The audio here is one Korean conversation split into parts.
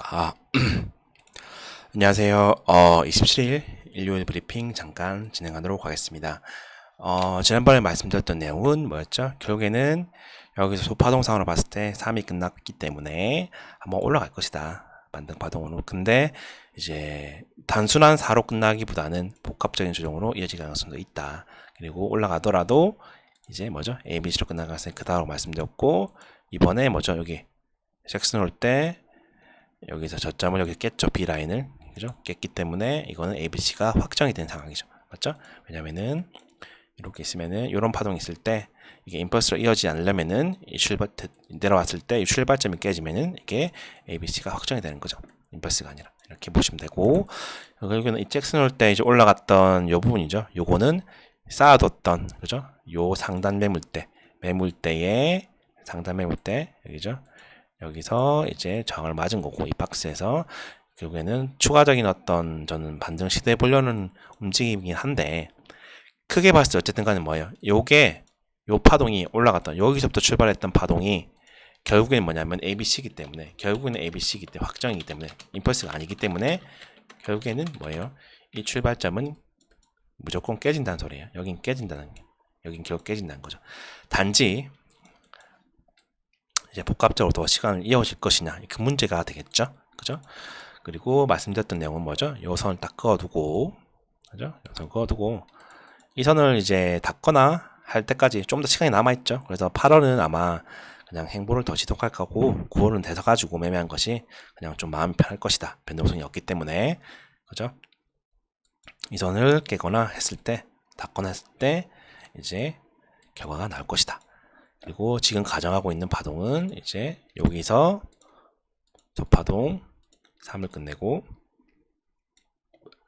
아, 안녕하세요. 27일 일요일 브리핑 잠깐 진행하도록 하겠습니다. 지난번에 말씀드렸던 내용은 뭐였죠? 결국에는 여기서 소파동상으로 봤을 때 3이 끝났기 때문에 한번 올라갈 것이다. 반등파동으로. 근데 이제 단순한 4로 끝나기보다는 복합적인 조정으로 이어질 가능성도 있다. 그리고 올라가더라도 이제 뭐죠? ABC로 끝날 가능성이 크다고 말씀드렸고, 이번에 뭐죠? 여기 잭슨 올 때 여기서 저점을 여기 깼죠. B라인을. 그죠? 깼기 때문에 이거는 ABC가 확정이 된 상황이죠. 맞죠? 왜냐면은 이렇게 있으면은 이런 파동이 있을 때 이게 임펄스로 이어지지 않으려면은 이 출발 내려왔을 때 이 출발점이 깨지면은 이게 ABC가 확정이 되는 거죠. 임펄스가 아니라 이렇게 보시면 되고, 결국에는 이 잭슨 올 때 이제 올라갔던 요 부분이죠. 요거는 쌓아뒀던 그죠? 요 상단 매물대의 상단 매물대 여기죠. 여기서 이제 저항을 맞은 거고, 이 박스에서 결국에는 추가적인 어떤 저는 반등 시도해 보려는 움직임이긴 한데, 크게 봤을 때 어쨌든 간에 뭐예요? 요게 요 파동이 올라갔던 여기서부터 출발했던 파동이 결국에는 뭐냐면 ABC이기 때문에, 결국에는 ABC이기 때문에 확정이기 때문에 임펄스가 아니기 때문에 결국에는 뭐예요? 이 출발점은 무조건 깨진다는 소리예요. 여긴 깨진다는 게, 여긴 결국 깨진다는 거죠. 단지 이제 복합적으로 더 시간을 이어질 것이냐, 그 문제가 되겠죠. 그죠? 그리고 말씀드렸던 내용은 뭐죠? 요 선을 딱 그어두고, 그죠? 요 선을 그어두고, 이 선을 이제 닫거나 할 때까지 좀 더 시간이 남아있죠. 그래서 8월은 아마 그냥 행보를 더 지속할 거고, 9월은 돼서가지고 매매한 것이 그냥 좀 마음이 편할 것이다. 변동성이 없기 때문에. 그죠? 이 선을 깨거나 했을 때, 닫거나 했을 때, 이제 결과가 나올 것이다. 그리고 지금 가정하고 있는 파동은 이제 여기서 저 파동 3을 끝내고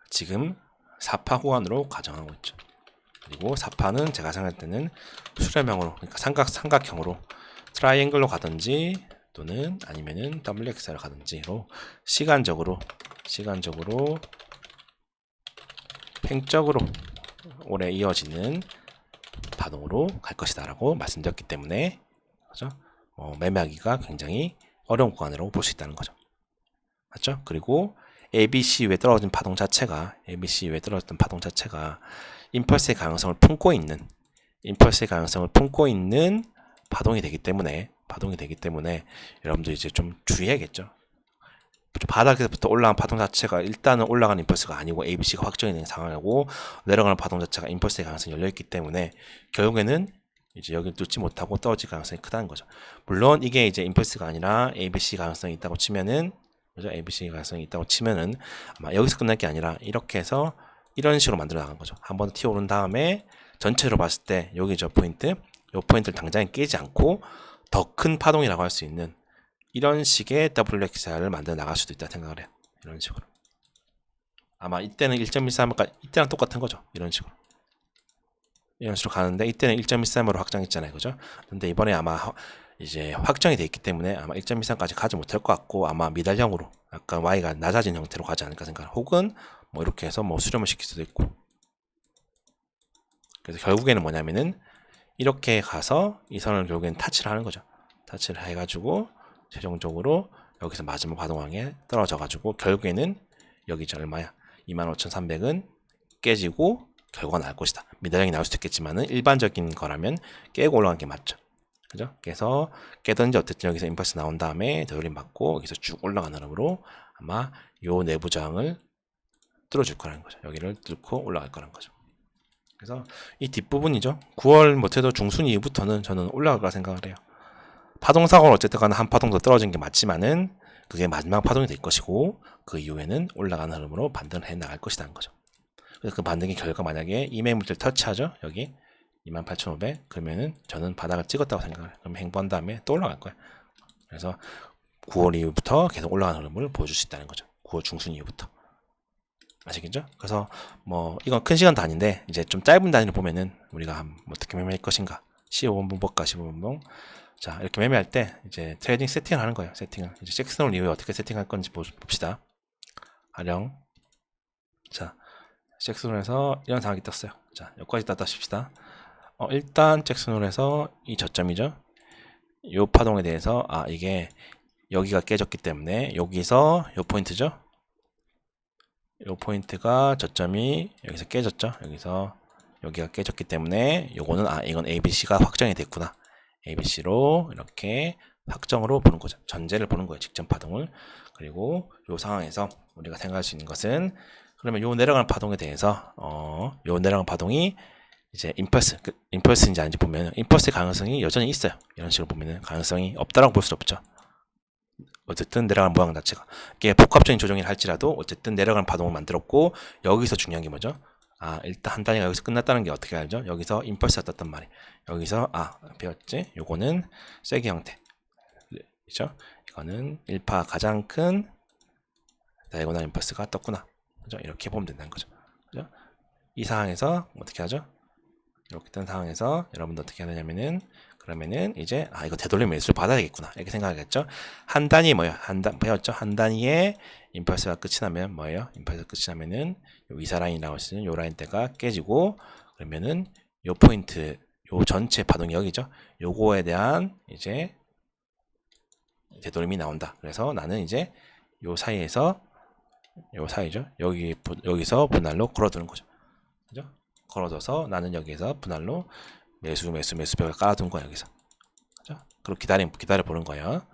지금 4파 후반으로 가정하고 있죠. 그리고 4파는 제가 생각할 때는 수렴형으로, 그러니까 삼각형으로 트라이앵글로 가든지 또는 아니면은 WX로 가든지로 시간적으로 횡적으로 오래 이어지는 파동으로 갈 것이다 라고 말씀드렸기 때문에, 그죠? 매매하기가 굉장히 어려운 구간으로 볼 수 있다는 거죠. 맞죠? 그리고 ABC 위에 떨어진 파동 자체가, 임펄스의 가능성을 품고 있는 파동이 되기 때문에, 여러분들 이제 좀 주의해야겠죠. 바닥에서부터 올라간 파동 자체가 일단은 올라가는 임펄스가 아니고 ABC가 확정이 된 상황이고, 내려가는 파동 자체가 임펄스의 가능성이 열려있기 때문에 결국에는 이제 여기를 뚫지 못하고 떨어질 가능성이 크다는 거죠. 물론 이게 이제 임펄스가 아니라 ABC 가능성이 있다고 치면은, 그죠? ABC 가능성이 있다고 치면은 아마 여기서 끝날 게 아니라 이렇게 해서 이런 식으로 만들어 나간 거죠. 한번 튀어 오른 다음에 전체로 봤을 때 여기 저 포인트, 요 포인트를 당장에 깨지 않고 더 큰 파동이라고 할 수 있는 이런 식의 WXR을 만들어 나갈 수도 있다 생각을 해요. 이런 식으로. 아마 이때는 1.13까지, 이때랑 똑같은 거죠. 이런 식으로 가는데, 이때는 1.13으로 확정했잖아요. 그죠? 근데 이번에 아마 이제 확정이 돼 있기 때문에 아마 1.23까지 가지 못할 것 같고, 아마 미달형으로 약간 Y가 낮아진 형태로 가지 않을까 생각. 혹은 뭐 이렇게 해서 뭐 수렴을 시킬 수도 있고. 그래서 결국에는 뭐냐면은 이렇게 가서 이 선을 결국에는 타치를 하는 거죠. 타치를 해가지고 최종적으로 여기서 마지막 파동항에 떨어져가지고 결국에는 여기 저 얼마야? 25,300은 깨지고 결과가 나올 것이다. 미달형이 나올 수도 있겠지만은 일반적인 거라면 깨고 올라가는 게 맞죠. 그죠? 그래서 깨든지 어쨌든 여기서 임펄스 나온 다음에 되돌림 받고 여기서 쭉 올라가는 흐름으로 아마 요 내부 저항을 뚫어줄 거라는 거죠. 여기를 뚫고 올라갈 거라는 거죠. 그래서 이 뒷부분이죠. 9월 못해도 중순 이후부터는 저는 올라갈 거라 생각을 해요. 파동사고는 어쨌든 간에 한 파동 더 떨어진 게 맞지만은 그게 마지막 파동이 될 것이고, 그 이후에는 올라가는 흐름으로 반등을 해 나갈 것이라는 거죠. 그래서 그 반등의 결과 만약에 이 매물들 터치하죠. 여기 28,500, 그러면은 저는 바닥을 찍었다고 생각해요. 그럼 행보한 다음에 또 올라갈 거예요. 그래서 9월 이후부터 계속 올라가는 흐름을 보여줄 수 있다는 거죠. 9월 중순 이후부터. 아시겠죠? 그래서 뭐 이건 큰 시간 단위인데 이제 좀 짧은 단위를 보면은 우리가 어떻게 매매할 것인가, 15분봉 볼까, 15분봉. 자, 이렇게 매매할 때 이제 트레이딩 세팅을 하는 거예요. 세팅을 이제 잭슨홀 이후에 어떻게 세팅할 건지 봅시다. 활용. 자, 잭슨홀에서 이런 상황이 떴어요. 자, 여기까지 땄다 칩시다. 일단 잭슨홀에서 이 저점이죠. 이 파동에 대해서 이게 여기가 깨졌기 때문에 여기서 요 포인트죠. 요 포인트가 저점이 여기서 깨졌죠. 여기서 여기가 깨졌기 때문에 요거는 이건 ABC가 확정이 됐구나. ABC로 이렇게 확정으로 보는 거죠. 전제를 보는 거예요. 직전 파동을. 그리고 요 상황에서 우리가 생각할 수 있는 것은 그러면 요 내려가는 파동에 대해서 요 내려가는 파동이 이제 임펄스인지 아닌지 보면 임펄스의 가능성이 여전히 있어요. 이런 식으로 보면은 가능성이 없다라고 볼 수 없죠. 어쨌든 내려가는 모양 자체가 이게 복합적인 조정을 할지라도 어쨌든 내려가는 파동을 만들었고 여기서 중요한 게 뭐죠? 일단 한 단위가 여기서 끝났다는 게 어떻게 알죠? 여기서 임펄스가 떴단 말이에요. 여기서 배웠지? 요거는 쐐기 형태 그죠? 이거는 1파 가장 큰 다이고널 임펄스가 떴구나. 그죠? 이렇게 보면 된다는 거죠. 그죠? 이 상황에서 어떻게 하죠? 이렇게 뜬 상황에서 여러분들 어떻게 해야 되냐면은 그러면은 이제 이거 되돌림 매수를 받아야 되겠구나 이렇게 생각하겠죠. 한 단위 뭐예요? 배웠죠? 한 단위에 임펄스가 끝이 나면 뭐예요? 임펄스가 끝이 나면은 요 이사 라인이라고 쓰는 요 라인대가 깨지고 그러면은 요 포인트 요 전체 파동이 여기죠. 요거에 대한 이제 되돌림이 나온다. 그래서 나는 이제 요 사이에서 요 사이죠. 여기서 분할로 걸어두는 거죠. 그죠? 걸어둬서 나는 여기에서 분할로 매수벽을 깔아둔 거야 여기서. 그죠? 그리고 기다려 보는 거예요.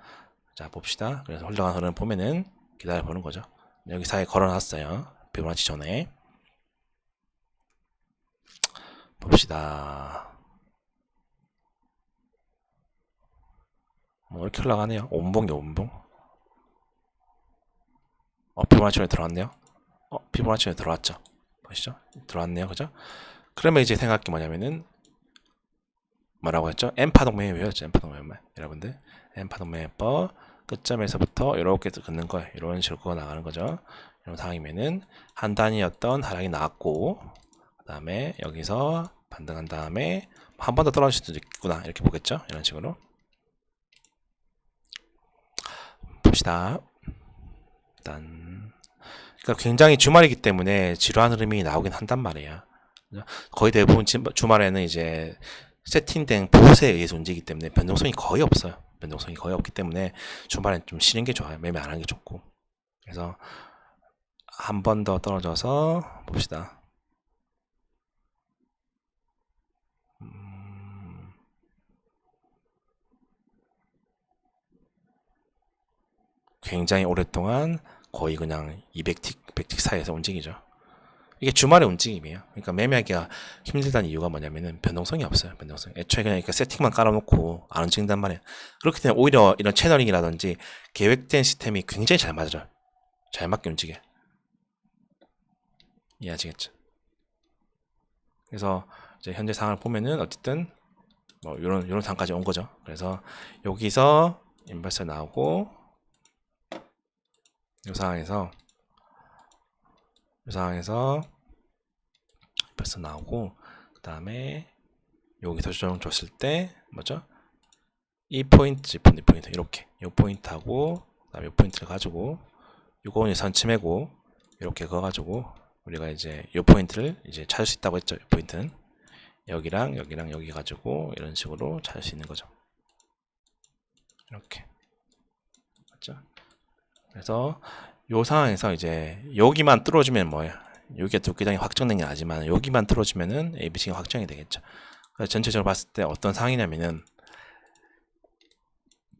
자 봅시다. 그래서 흘러가는 흐름 보면은 기다려 보는 거죠. 여기 사이에 걸어놨어요. 피보나치 전에. 봅시다. 이렇게 흘러가네요. 온봉이 온봉. 피보나치에 들어왔네요. 피보나치에 들어왔죠. 보시죠. 들어왔네요. 그죠? 그러면 이제 생각할 게 뭐냐면은 뭐라고 했죠? N파동 매매였죠. N파동 매매. 여러분들 N파동 매매법 끝점에서부터 이렇게 긋는 거예요. 이런 식으로 긋어 나가는 거죠. 이런 상황이면은 한 단위였던 하락이 나왔고 그 다음에 여기서 반등한 다음에 한 번 더 떨어질 수도 있구나 이렇게 보겠죠. 이런 식으로 봅시다. 일단 그러니까 굉장히 주말이기 때문에 지루한 흐름이 나오긴 한단 말이에요. 거의 대부분 주말에는 이제 세팅된 보호세에 의해서 움직이기 때문에 변동성이 거의 없어요. 변동성이 거의 없기 때문에 주말엔 좀 쉬는 게 좋아요. 매매 안 하는 게 좋고. 그래서 한 번 더 떨어져서 봅시다. 굉장히 오랫동안 거의 그냥 200틱, 100틱 사이에서 움직이죠. 이게 주말의 움직임이에요. 그러니까 매매하기가 힘들다는 이유가 뭐냐면은 변동성이 없어요. 변동성. 애초에 그냥 세팅만 깔아놓고 안 움직인단 말이에요. 그렇기 때문에 오히려 이런 채널링이라든지 계획된 시스템이 굉장히 잘 맞아요. 잘 맞게 움직여. 이해하시겠죠? 그래서 이제 현재 상황을 보면은 어쨌든 뭐 요런 상황까지 온 거죠. 그래서 여기서 인버스 나오고 이 상황에서 벌써 나오고 그 다음에 여기서 조정 줬을 때 뭐죠? 이 포인트 이렇게 이 포인트하고 그다음에 이 포인트를 가지고 요거는 선침해고 이렇게 그어가지고 우리가 이제 이 포인트를 이제 찾을 수 있다고 했죠. 이 포인트는 여기랑 여기 가지고 이런 식으로 찾을 수 있는 거죠. 이렇게 맞죠? 그래서 요 상황에서 이제 여기만 뚫어주면 뭐예요? 여기가 두께장이 확정된 게 아니지만 여기만 뚫어주면은 ABC가 확정이 되겠죠. 그래서 전체적으로 봤을 때 어떤 상황이냐면은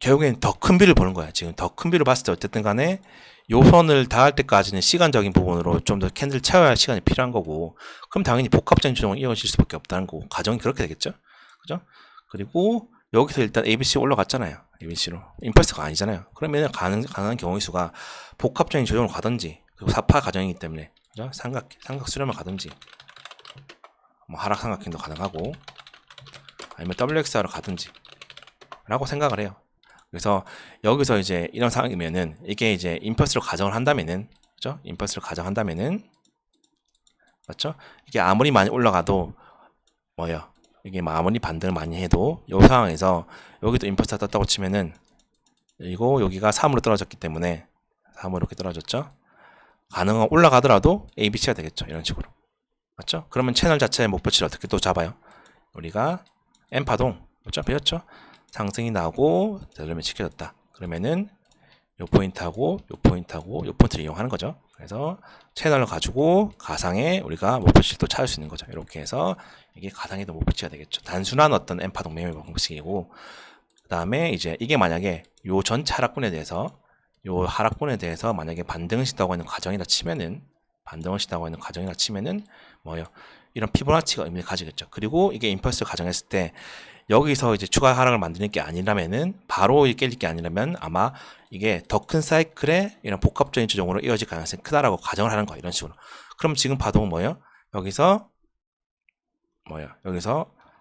결국엔 더 큰 뷰를 보는 거야. 지금 더 큰 뷰를 봤을 때 어쨌든 간에 요 선을 닿을 때까지는 시간적인 부분으로 좀 더 캔들을 채워야 할 시간이 필요한 거고 그럼 당연히 복합적인 조정을 이어질 수밖에 없다는 거고 가정이 그렇게 되겠죠. 그죠? 그리고 여기서 일단 ABC 올라갔잖아요. ABC로. 임펄스가 아니잖아요. 그러면 가능한 경우의 수가 복합적인 조정을 가든지 그리고 4파 가정이기 때문에 그죠? 삼각 수렴을 가든지 뭐 하락 삼각형도 가능하고 아니면 WXR로 가든지 라고 생각을 해요. 그래서 여기서 이제 이런 상황이면은 이게 이제 임펄스로 가정을 한다면은 그죠? 임펄스로 가정한다면은 맞죠? 이게 아무리 많이 올라가도 뭐예요? 이게 아무리 반등을 많이 해도 이 상황에서 여기도 임펄스가 떴다고 치면은 그리고 여기가 3으로 떨어졌기 때문에 3으로 이렇게 떨어졌죠? 가능한 올라가더라도 ABC가 되겠죠. 이런 식으로. 맞죠? 그러면 채널 자체의 목표치를 어떻게 또 잡아요? 우리가 N파동, 그렇죠? 배웠죠? 상승이 나오고 되돌림이 지켜졌다. 그러면은 요 포인트하고 요 포인트하고 요 포인트를 이용하는 거죠. 그래서 채널을 가지고 가상의 우리가 목표치를 또 찾을 수 있는 거죠. 이렇게 해서 이게 가상의 목표치가 되겠죠. 단순한 어떤 N파동 매매 방식이고, 그 다음에 이제 이게 만약에 요 전체 하락분에 대해서 만약에 반등을 시도하고 있는 과정이라 치면은 뭐요? 이런 피보나치가 의미를 가지겠죠. 그리고 이게 임펄스를 가정했을 때 여기서 이제 추가 하락을 만드는 게 아니라면은 바로 깰 게 아니라면 아마 이게 더 큰 사이클의 이런 복합적인 조정으로 이어질 가능성이 크다라고 가정을 하는 거야. 이런 식으로. 그럼 지금 파동은 뭐예요? 여기서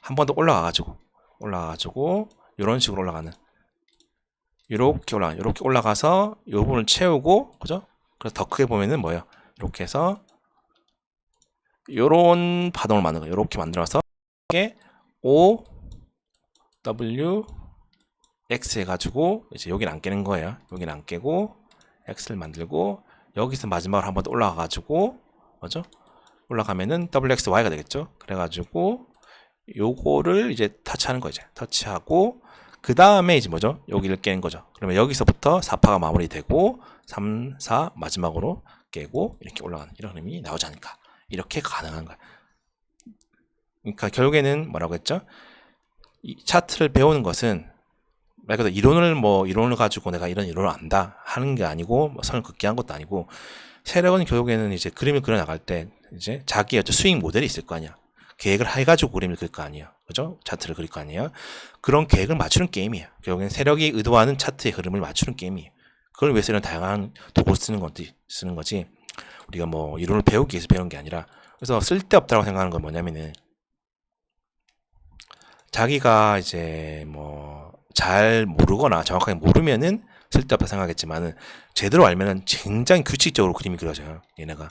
한 번 더 올라가가지고 이런 식으로 올라가는, 이렇게 올라가서 이 부분을 채우고, 그죠? 그래서 더 크게 보면은 뭐예요? 이렇게 해서 요런 파동을 만드는 거예요. 이렇게 만들어서 이게 O W X 해가지고 이제 여기는 안 깨는 거예요. 여기는 안 깨고 X를 만들고 여기서 마지막으로 한 번 더 올라가가지고, 뭐죠? 올라가면은 WXY가 되겠죠. 그래가지고 요거를 이제 터치하는 거죠. 터치하고 그 다음에 이제 뭐죠? 여기를 깨는 거죠. 그러면 여기서부터 4파가 마무리되고 3, 4 마지막으로 깨고 이렇게 올라가는 이런 흐름이 나오지 않을까. 이렇게 가능한 거야. 그러니까 결국에는 뭐라고 했죠? 이 차트를 배우는 것은 말 그대로 이론을 가지고 내가 이런 이론을 안다 하는 게 아니고, 뭐 선을 긋게 한 것도 아니고, 세력은 결국에는 이제 그림을 그려 나갈 때 이제 자기의 어떤 스윙 모델이 있을 거 아니야. 계획을 해가지고 그림을 그릴 거 아니에요. 그죠? 차트를 그릴 거 아니에요. 그런 계획을 맞추는 게임이에요. 결국에는 세력이 의도하는 차트의 흐름을 맞추는 게임이에요. 그걸 위해서 이런 다양한 도구를 쓰는 거지. 우리가 뭐 이론을 배우기 위해서 배우는 게 아니라. 그래서 쓸데없다고 생각하는 건 뭐냐면은, 자기가 이제 뭐 잘 모르거나 정확하게 모르면은 쓸데없다 생각하겠지만은, 제대로 알면은 굉장히 규칙적으로 그림이 그려져요. 얘네가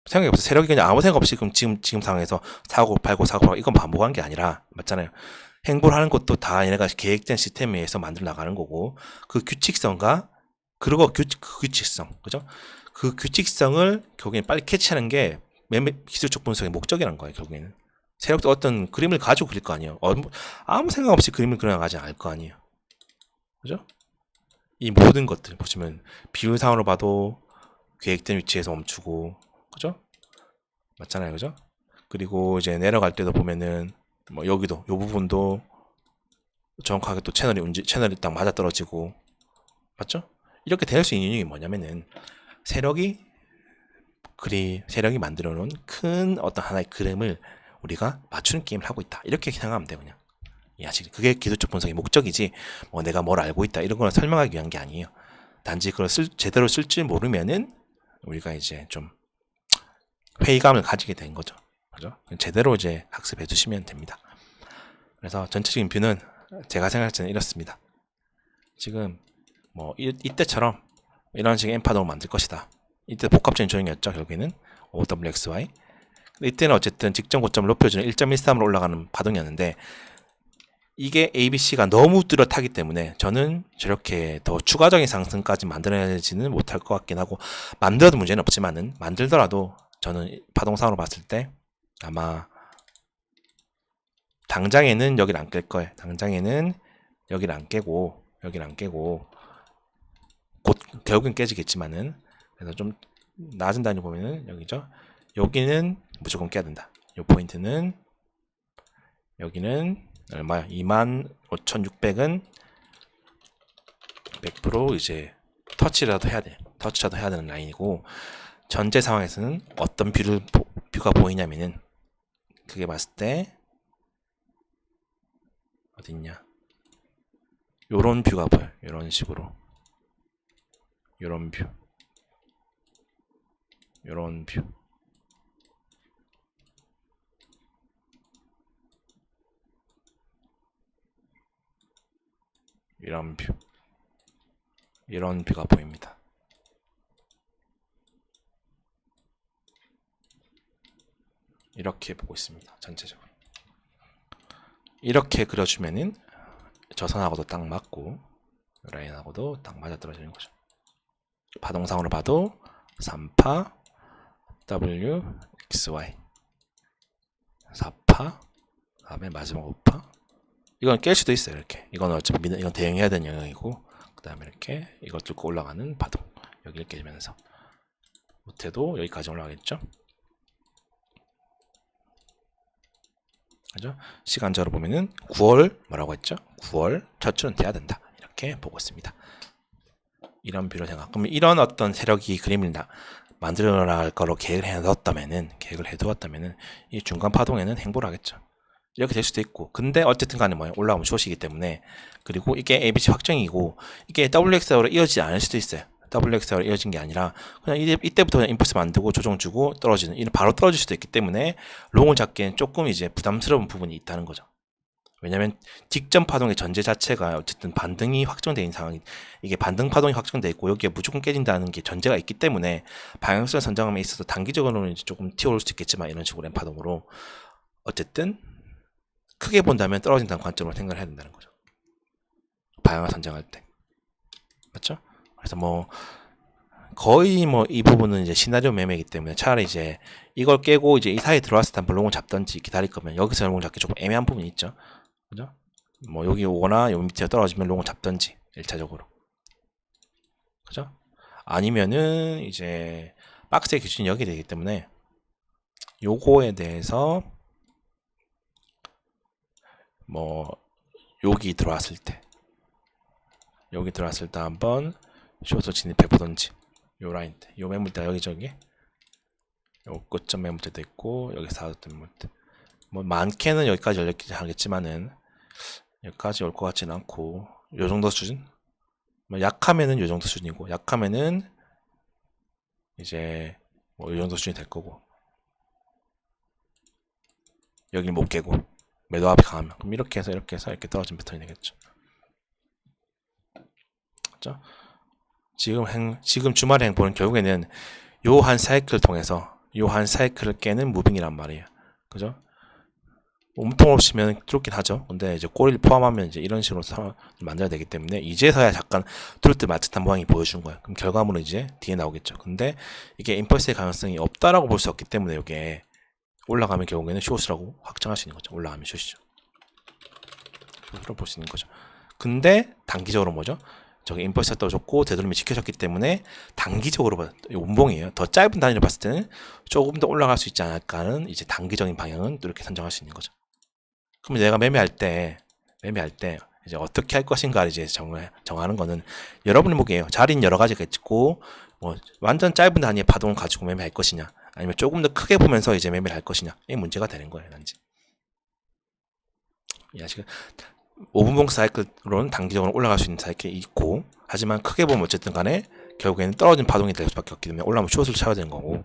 생각이 없어. 세력이 그냥 아무 생각 없이 그럼 지금 상황에서 사고 팔고 이건 반복한 게 아니라, 맞잖아요. 행보를 하는 것도 다 얘네가 계획된 시스템에 의해서 만들어 나가는 거고, 그 규칙성과 그리고 그 규칙성, 그죠? 그 규칙성을 결국엔 빨리 캐치하는 게 매매 기술적 분석의 목적이라는 거예요. 결국에는 세력도 어떤 그림을 가지고 그릴 거 아니에요. 아무 생각 없이 그림을 그려나가지 않을 거 아니에요. 그죠? 이 모든 것들 보시면 비율상으로 봐도 계획된 위치에서 멈추고, 그죠? 맞잖아요. 그죠? 그리고 이제 내려갈 때도 보면은 뭐 여기도 요 부분도 정확하게 또 채널이 딱 맞아 떨어지고, 맞죠? 이렇게 될 수 있는 이유가 뭐냐면은 세력이 만들어 놓은 큰 어떤 하나의 그림을 우리가 맞추는 게임을 하고 있다. 이렇게 생각하면 돼요. 그냥. 그게 기술적 분석의 목적이지, 뭐 내가 뭘 알고 있다 이런 걸 설명하기 위한 게 아니에요. 단지 그걸 제대로 쓸 줄 모르면은 우리가 이제 좀 회의감을 가지게 된 거죠. 그죠? 제대로 이제 학습해 두시면 됩니다. 그래서 전체적인 뷰는 제가 생각할 때는 이렇습니다. 지금 뭐 이때처럼 이런 식의 N파동을 만들 것이다. 이때 복합적인 조정이었죠. 결국에는 OWXY. 이때는 어쨌든 직전 고점을 높여주는 1.13으로 올라가는 파동이었는데, 이게 ABC가 너무 뚜렷하기 때문에 저는 저렇게 더 추가적인 상승까지 만들어내지는 못할 것 같긴 하고, 만들어도 문제는 없지만은, 만들더라도 저는 파동상으로 봤을 때 아마 당장에는 여기를 안 깰 거예요. 당장에는 여기를 안 깨고 곧 결국엔 깨지겠지만은, 그래서 좀 낮은 단위 보면은 여기죠. 여기는 무조건 깨야 된다. 이 포인트는 여기는 얼마야? 25,600은 100% 이제 터치라도 해야 되는 라인이고, 전체 상황에서는 어떤 뷰가 보이냐면은, 그게 봤을 때 어딨냐? 요런 뷰가 보여요. 요런 식으로. 요런 뷰. 이런 뷰. 이런 뷰가 보입니다. 이렇게 보고 있습니다. 전체적으로. 이렇게 그려주면은 저 선하고도 딱 맞고 라인하고도 딱 맞아 떨어지는 거죠. 파동상으로 봐도 3파 W XY 4파 다음에 마지막 5파. 이건 깰 수도 있어요. 이렇게. 이건 어차피 이건 대응해야 되는 영역이고, 그 다음에 이렇게 이걸 뚫고 올라가는 파동. 여기 이렇게 되면서 못해도 여기까지 올라가겠죠. 그죠? 시간적으로 보면은 9월 뭐라고 했죠? 9월 첫 주는 돼야 된다. 이렇게 보고 있습니다. 이런 비로 생각. 그럼 이런 어떤 세력이 그림을 만들어 나갈 거로 계획을 해두었다면은 이 중간 파동에는 행보를 하겠죠. 이렇게 될 수도 있고. 근데 어쨌든 간에 뭐예요? 올라오면 숏이기 때문에. 그리고 이게 ABC 확정이고 이게 WXR로 이어지지 않을 수도 있어요. WXR로 이어진 게 아니라 그냥 이때부터 그냥 임펄스 만들고 조정 주고 떨어지는, 이는 바로 떨어질 수도 있기 때문에 롱을 잡기엔 조금 이제 부담스러운 부분이 있다는 거죠. 왜냐면 직전 파동의 전제 자체가 어쨌든 반등이 확정되어 있는 상황이, 이게 반등 파동이 확정되어 있고 여기에 무조건 깨진다는 게 전제가 있기 때문에 방향성 선정함에 있어서 단기적으로는 이제 조금 튀어올 수 있겠지만 이런 식으로 램파동으로 어쨌든 크게 본다면 떨어진다는 관점으로 생각을 해야 된다는 거죠. 방향을 선정할 때. 맞죠? 그래서 뭐 거의 뭐 이 부분은 이제 시나리오 매매이기 때문에 차라리 이제 이걸 깨고 이제 이 사이에 들어왔을 때 한번 롱을 잡던지 기다릴 거면 여기서 롱을 잡기 조금 애매한 부분이 있죠. 그죠? 뭐 여기 오거나 여기 밑에 떨어지면 롱을 잡던지 1차적으로. 그죠? 아니면은 이제 박스의 기준이 여기 되기 때문에 요거에 대해서 뭐 여기 들어왔을 때 한번 숏을 진입해 보던지, 요 라인 때, 요 매물대 여기저기 요 고점 매물대도 있고 여기 사줬던 매물대, 뭐 많게는 여기까지 열렸긴 하겠지만은 여기까지 올 것 같지는 않고 요 정도 수준, 뭐 약하면은 요 정도 수준이고 약하면은 이제 뭐 요 정도 수준이 될 거고, 여기 못 깨고 매도압이 강하면 그럼 이렇게 해서 이렇게 떨어진 패턴이 되겠죠. 그렇죠? 지금 주말에 행보는 결국에는 요 한 사이클을 통해서 요 한 사이클을 깨는 무빙이란 말이에요. 그죠? 몸통 없이면 뚫긴 하죠. 근데 이제 꼬리를 포함하면 이제 이런 식으로 만들어야 되기 때문에 이제서야 잠깐 뚫을 때 맞듯한 모양이 보여준 거예요. 그럼 결과물은 이제 뒤에 나오겠죠. 근데 이게 임펄스의 가능성이 없다라고 볼 수 없기 때문에 이게 올라가면 결국에는 숏이라고 확정할 수 있는 거죠. 올라가면 숏이죠. 숏으로 볼 수 있는 거죠. 근데 단기적으로 뭐죠? 저기 임펄스가 떨어졌고 되돌림이 지켜졌기 때문에 단기적으로 운봉이에요. 더 짧은 단위로 봤을 때는 조금 더 올라갈 수 있지 않을까 하는 이제 단기적인 방향은 또 이렇게 선정할 수 있는 거죠. 그럼 내가 매매할 때 이제 어떻게 할 것인가 이제 정하는 거는 여러분이 보기에요. 자리는 여러 가지가 있고 뭐 완전 짧은 단위의 파동을 가지고 매매할 것이냐, 아니면 조금 더 크게 보면서 이제 매매를 할 것이냐, 이 문제가 되는 거예요. 단지. 지금 5분봉 사이클로는 단기적으로 올라갈 수 있는 사이클이 있고, 하지만 크게 보면 어쨌든 간에 결국에는 떨어진 파동이 될 수밖에 없기 때문에 올라오면 숏을 쳐야 되는 거고,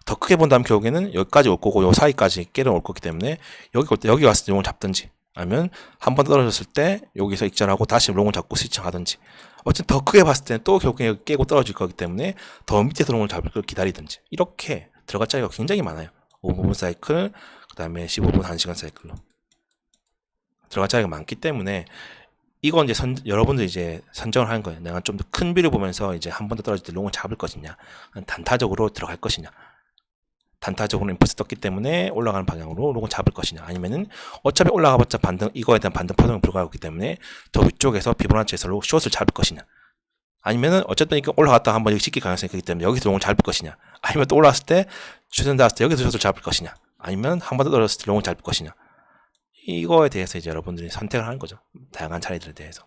더 크게 본다면 결국에는 여기까지 올 거고 요 사이까지 깨려 올 거기 때문에 여기 왔을 때 롱을 잡든지, 아니면 한 번 떨어졌을 때 여기서 익절하고 다시 롱을 잡고 스위칭하든지, 어쨌든 더 크게 봤을 때는 또 결국에 여기 깨고 떨어질 거기 때문에 더 밑에서 롱을 잡을 걸 기다리든지, 이렇게 들어갈 자리가 굉장히 많아요. 5분 사이클, 그 다음에 15분 1시간 사이클로 들어갈 자리가 많기 때문에 이건 이제 여러분들 이제 선정을 하는 거예요. 내가 좀 더 큰 비를 보면서 이제 한 번 더 떨어질 때 롱을 잡을 것이냐, 단타적으로 들어갈 것이냐, 단타적으로 임펄스 떴기 때문에 올라가는 방향으로 롱을 잡을 것이냐, 아니면은 어차피 올라가봤자 이거에 대한 반등 파동이 불가하기 때문에 더 위쪽에서 피보나치에서 숏을 잡을 것이냐, 아니면은 어쨌든 이거 올라갔다 한번 여기 찍힐 가능성이 있기 때문에 여기서 롱을 잡을 것이냐, 아니면 또 올라왔을 때 추천 닿았을 때 여기서 숏을 잡을 것이냐, 아니면 한 번 더 떨어졌을 때 롱을 잡을 것이냐, 이거에 대해서 이제 여러분들이 선택을 하는 거죠. 다양한 차례들에 대해서.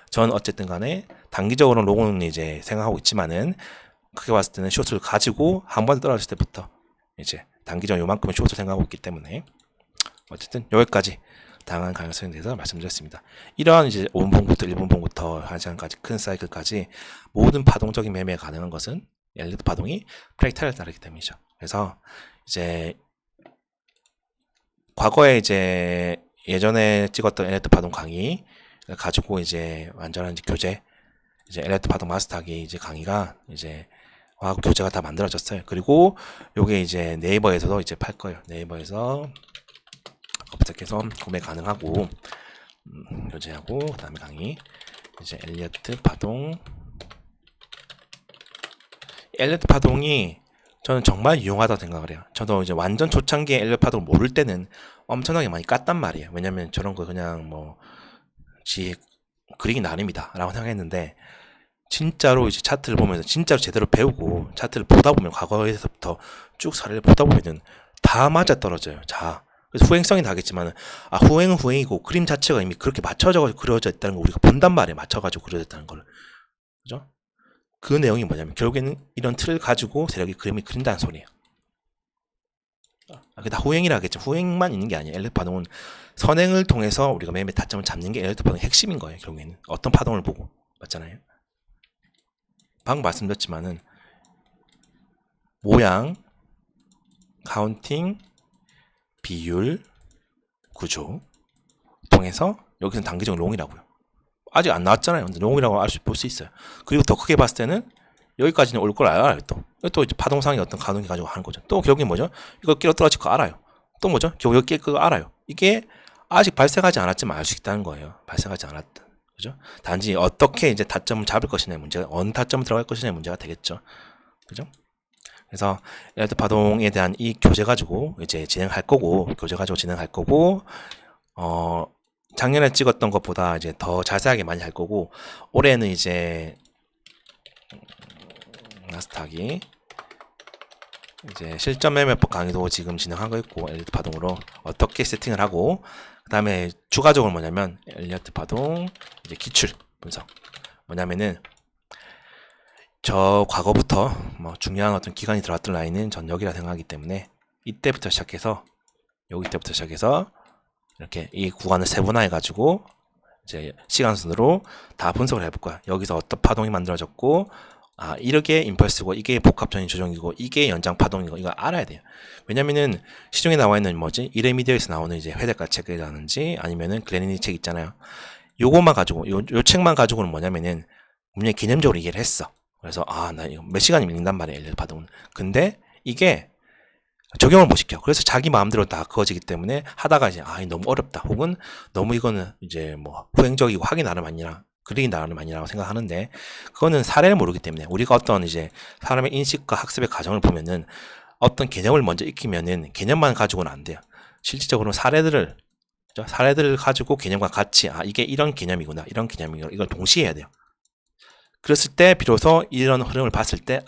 전 어쨌든 간에 단기적으로는 롱은 이제 생각하고 있지만은 크게 봤을 때는 숏을 가지고 한 번 떨어졌을 때부터 이제 단기적으로 요만큼의 숏을 생각하고 있기 때문에 어쨌든 여기까지 다양한 가능성에 대해서 말씀드렸습니다. 이러한 이제 5분봉부터 1분봉부터 1시간까지 큰 사이클까지 모든 파동적인 매매가 가능한 것은 엘리트 파동이 프랙탈에 따르기 때문이죠. 그래서 이제 과거에 이제 예전에 찍었던 엘리트 파동 강의 가지고 이제 완전한 이제 교재, 이제 엘리트 파동 마스터하기 이제 강의가 이제 와하고 교재가 다 만들어졌어요. 그리고 요게 이제 네이버에서도 이제 팔 거예요. 네이버에서 검색해서 구매 가능하고, 교재하고 그 다음에 강의, 이제 엘리트 파동이 저는 정말 유용하다고 생각을 해요. 저도 이제 완전 초창기에 엘리트 파동을 모를 때는 엄청나게 많이 깠단 말이에요. 왜냐면 저런 거 그냥 뭐 그리기 나름이다 라고 생각했는데, 진짜로 이제 차트를 보면서 진짜로 제대로 배우고 차트를 보다 보면, 과거에서부터 쭉 사례를 보다 보면은 다 맞아 떨어져요. 자, 그래서 후행성이 나겠지만, 후행은 후행이고 그림 자체가 이미 그렇게 맞춰져 그려져 있다는 걸 우리가 본단 말이에요. 맞춰가지고 그려져 있다는 걸. 그죠? 그 내용이 뭐냐면 결국에는 이런 틀을 가지고 세력이 그림을 그린다는 소리예요. 그게 다 후행이라 하겠죠. 후행만 있는 게 아니에요. 엘리트 파동은 선행을 통해서 우리가 매매 타점을 잡는 게 엘리트 파동의 핵심인 거예요. 결국에는 어떤 파동을 보고. 맞잖아요. 방금 말씀드렸지만은 모양, 카운팅, 비율, 구조 통해서, 여기서는 단기적 롱이라고요. 아직 안 나왔잖아요. 근데 롱이라고 볼 수 있어요. 그리고 더 크게 봤을 때는 여기까지는 올 걸 알아요. 또 이제 파동상의 어떤 가동이 가지고 하는 거죠. 또 결국에 뭐죠? 이거 끼어 떨어질 거 알아요. 또 뭐죠? 결국 여기 낄 거 알아요. 이게 아직 발생하지 않았지만 알 수 있다는 거예요. 발생하지 않았다. 그죠? 단지 어떻게 이제 타점을 잡을 것이냐의 문제가, 어느 타점을 들어갈 것이냐의 문제가 되겠죠. 그죠? 그래서 엘리트 파동에 대한 이 교재 가지고 이제 진행할 거고, 작년에 찍었던 것보다 이제 더 자세하게 많이 할 거고, 올해는 이제 나스닥이 이제 실전 매매법 강의도 지금 진행하고 있고, 엘리트 파동으로 어떻게 세팅을 하고, 그 다음에 추가적으로 뭐냐면 엘리트 파동 이제 기출 분석, 뭐냐면은 저 과거부터 뭐 중요한 어떤 기간이 들어왔던 라인은 전 여기라 생각하기 때문에 이때부터 시작해서, 여기 때부터 시작해서 이렇게 이 구간을 세분화해 가지고 이제 시간순으로 다 분석을 해볼 거야. 여기서 어떤 파동이 만들어졌고, 이렇게 임펄스고, 이게 복합전이 조정이고, 이게 연장 파동이고, 이거 알아야 돼요. 왜냐면은 시중에 나와 있는 뭐지, 이레미디어에서 나오는 이제 회대가 책이라든지 아니면은 글래니니 책 있잖아요. 요것만 가지고, 요 책만 가지고는 뭐냐면은 분명히 개념적으로 이해를 했어. 그래서 나 이거 몇 시간 읽는단 말이에요, 엘리트 파동은. 근데 이게 적용을 못 시켜. 그래서 자기 마음대로 다 그어지기 때문에 하다가 이제 너무 어렵다, 혹은 너무 이거는 이제 뭐 후행적이고 하기 나름 아니라 그리기 나름 아니라고 생각하는데, 그거는 사례를 모르기 때문에, 우리가 어떤 이제 사람의 인식과 학습의 과정을 보면은 어떤 개념을 먼저 익히면은 개념만 가지고는 안 돼요. 실질적으로 사례들을 가지고 개념과 같이 이게 이런 개념이구나, 이런 개념이구나, 이걸 동시에 해야 돼요. 그랬을 때 비로소 이런 흐름을 봤을 때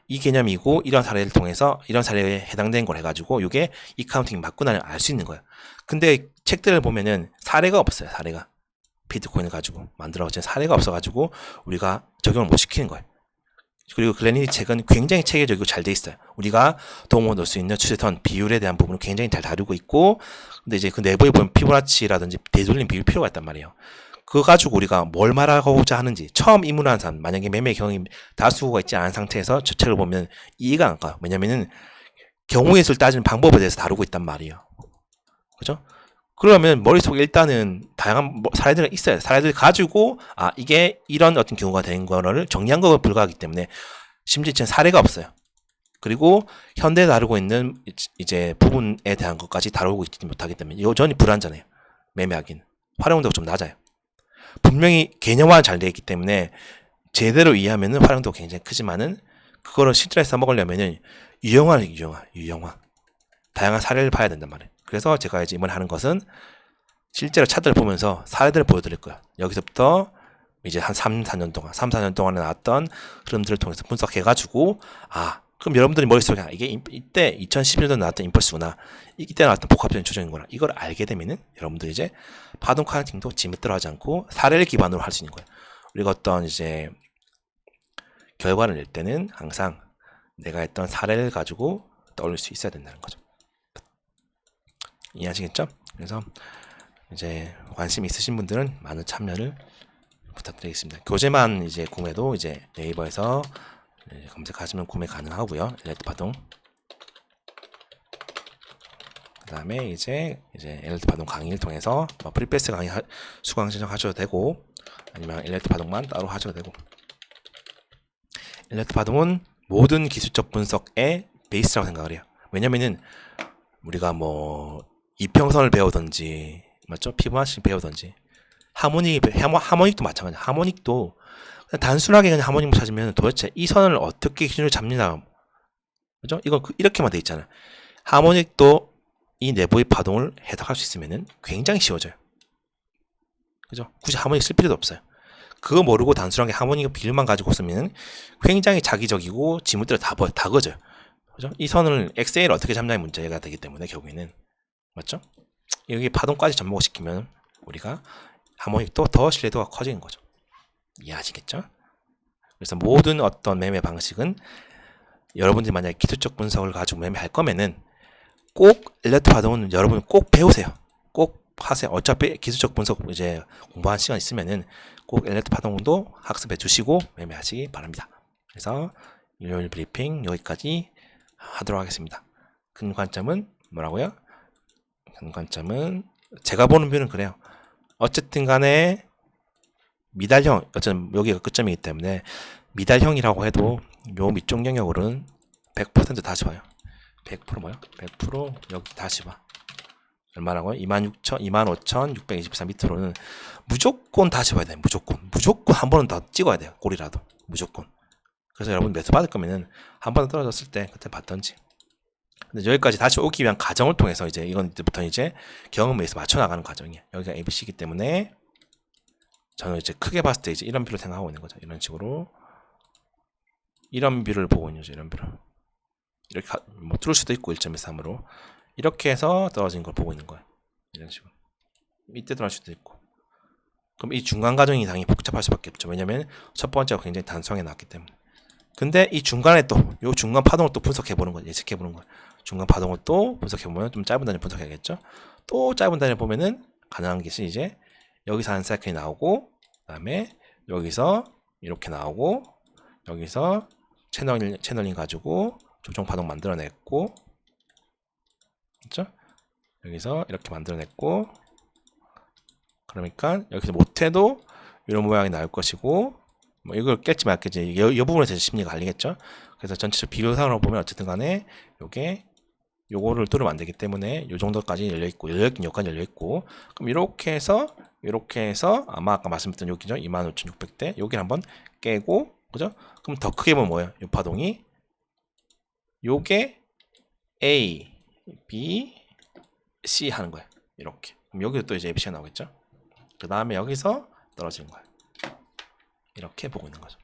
이 개념이고, 이런 사례를 통해서 이런 사례에 해당된 걸 해가지고 이게 이 카운팅이 맞구나를 알 수 있는 거예요. 근데 책들을 보면은 사례가 없어요. 사례가 비트코인을 가지고 만들어진 사례가 없어가지고 우리가 적용을 못 시키는 거예요. 그리고 글래니니 책은 굉장히 체계적이고 잘 돼 있어요. 우리가 도움을 넣을 수 있는 추세선 비율에 대한 부분을 굉장히 잘 다루고 있고, 근데 이제 그 내부에 보면 피보나치라든지 되돌림 비율 필요가 있단 말이에요. 그거 가지고 우리가 뭘 말하고자 하는지, 처음 입문하는 사람, 만약에 매매 경험이 다수가 있지 않은 상태에서 저 책을 보면 이해가 안 가요. 왜냐면은 경우의 수를 따지는 방법에 대해서 다루고 있단 말이에요. 그죠? 그러면 머릿속에 일단은 다양한 사례들이 있어요. 사례들 가지고 이게 이런 어떤 경우가 된 거를 정리한 거가 불가하기 때문에 심지어 사례가 없어요. 그리고 현대에 다루고 있는 이제 부분에 대한 것까지 다루고 있지 못하기 때문에 여전히 불안전해요. 매매하기는 활용도가 좀 낮아요. 분명히 개념화는 잘 되어 있기 때문에 제대로 이해하면은 활용도가 굉장히 크지만은, 그거를 실전에 써먹으려면은 유형화. 다양한 사례를 봐야 된단 말이에요. 그래서 제가 이제 이번에 하는 것은 실제로 차트를 보면서 사례들을 보여드릴 거예요. 여기서부터 이제 한 3, 4년 동안에 나왔던 흐름들을 통해서 분석해가지고 그럼 여러분들이 머릿속에 이게 이때 2011년도에 나왔던 임펄스구나, 이때 나왔던 복합적인 조정이구나, 이걸 알게 되면은 여러분들이 이제 파동 카운팅도 지렛대로 하지 않고 사례를 기반으로 할 수 있는 거예요. 우리가 어떤 이제 결과를 낼 때는 항상 내가 했던 사례를 가지고 떠올릴 수 있어야 된다는 거죠. 이해하시겠죠? 그래서 이제 관심 있으신 분들은 많은 참여를 부탁드리겠습니다. 교재만 이제 구매도 이제 네이버에서 검색하시면 구매 가능하고요. 엘리트 파동. 그 다음에 이제 엘리트 파동 강의를 통해서 프리패스 강의 수강 신청하셔도 되고, 아니면 엘리트 파동만 따로 하셔도 되고. 엘리트 파동은 모든 기술적 분석의 베이스라고 생각을 해요. 왜냐면은 우리가 뭐 이평선을 배우든지, 맞죠? 피보나치 배우든지, 하모닉도 마찬가지야. 하모닉도 단순하게 그냥 하모닉만 찾으면 도대체 이 선을 어떻게 기준으로 잡느냐, 그죠? 이거 이렇게만 돼 있잖아요. 하모닉도 이 내부의 파동을 해석할 수 있으면은 굉장히 쉬워져요. 그죠? 굳이 하모닉 쓸 필요도 없어요. 그거 모르고 단순하게 하모닉 비율만 가지고 쓰면 굉장히 자기적이고 지문대로 다 그어져요. 그죠? 이 선을 엑셀 어떻게 잡냐의 문제가 되기 때문에 결국에는 맞죠? 여기 파동까지 접목시키면 우리가 하모닉도 더 신뢰도가 커지는 거죠. 이해하시겠죠? 그래서 모든 어떤 매매 방식은 여러분들이 만약에 기술적 분석을 가지고 매매할 거면은 꼭 엘리어트 파동은 여러분 꼭 배우세요. 꼭 하세요. 어차피 기술적 분석 이제 공부한 시간 있으면은 꼭 엘리어트 파동도 학습해 주시고 매매하시기 바랍니다. 그래서 일요일 브리핑 여기까지 하도록 하겠습니다. 큰 관점은 뭐라고요? 큰 관점은 제가 보는 뷰는 그래요. 어쨌든 간에 미달형, 어쨌든 여기가 끝점이기 때문에 미달형이라고 해도 요 밑쪽 영역으로는 100% 다시 봐요. 100% 뭐요? 100% 여기 다시 봐. 얼마라고요? 25,624 밑으로는 무조건 다시 봐야 돼요. 무조건 한 번은 더 찍어야 돼요. 골이라도 무조건. 그래서 여러분 매수 받을 거면은 한 번 떨어졌을 때 그때 받던지. 근데 여기까지 다시 오기 위한 과정을 통해서 이제 이건 이제부터 이제 경험에 의해서 맞춰 나가는 과정이에요. 여기가 ABC이기 때문에 저는 이제 크게 봤을 때 이제 이런 뷰를 생각하고 있는 거죠. 이런 식으로 이런 뷰를 보고 있는 거죠. 이런 뷰를 이렇게 뭐 뚫을 수도 있고 1.23으로 이렇게 해서 떨어진 걸 보고 있는 거예요. 이런 식으로 이때 들어갈 수도 있고. 그럼 이 중간 과정이 당연히 복잡할 수밖에 없죠. 왜냐면 첫 번째가 굉장히 단순하게 나왔기 때문에. 근데 이 중간에 또 요 중간 파동을 또 분석해 보는 거예요. 예측해 보는 거예요. 중간 파동을 또 분석해 보면 좀 짧은 단위 분석해야겠죠. 또 짧은 단위 보면은 가능한 것이 이제 여기서 한 사이클이 나오고 그다음에 여기서 이렇게 나오고 여기서 채널링 가지고 조정 파동 만들어냈고 그렇죠? 여기서 이렇게 만들어냈고 그러니까 여기서 못해도 이런 모양이 나올 것이고 뭐 이걸 깼지 말겠지 이 부분에서 심리가 갈리겠죠. 그래서 전체적 비교상으로 보면 어쨌든 간에 요게 요거를 뚫으면 안 되기 때문에 요 정도까지 열려 있고 열려있긴 여기까지 열려 있고 그럼 이렇게 해서 아마 아까 말씀드렸던 여기죠 25,600대 여기를 한번 깨고 그죠? 그럼 더 크게 보면 뭐예요? 요 파동이 요게 A, B, C 하는 거예요. 이렇게. 그럼 여기도 또 이제 ABC가 나오겠죠? 그 다음에 여기서 떨어지는 거예요. 이렇게 보고 있는 거죠.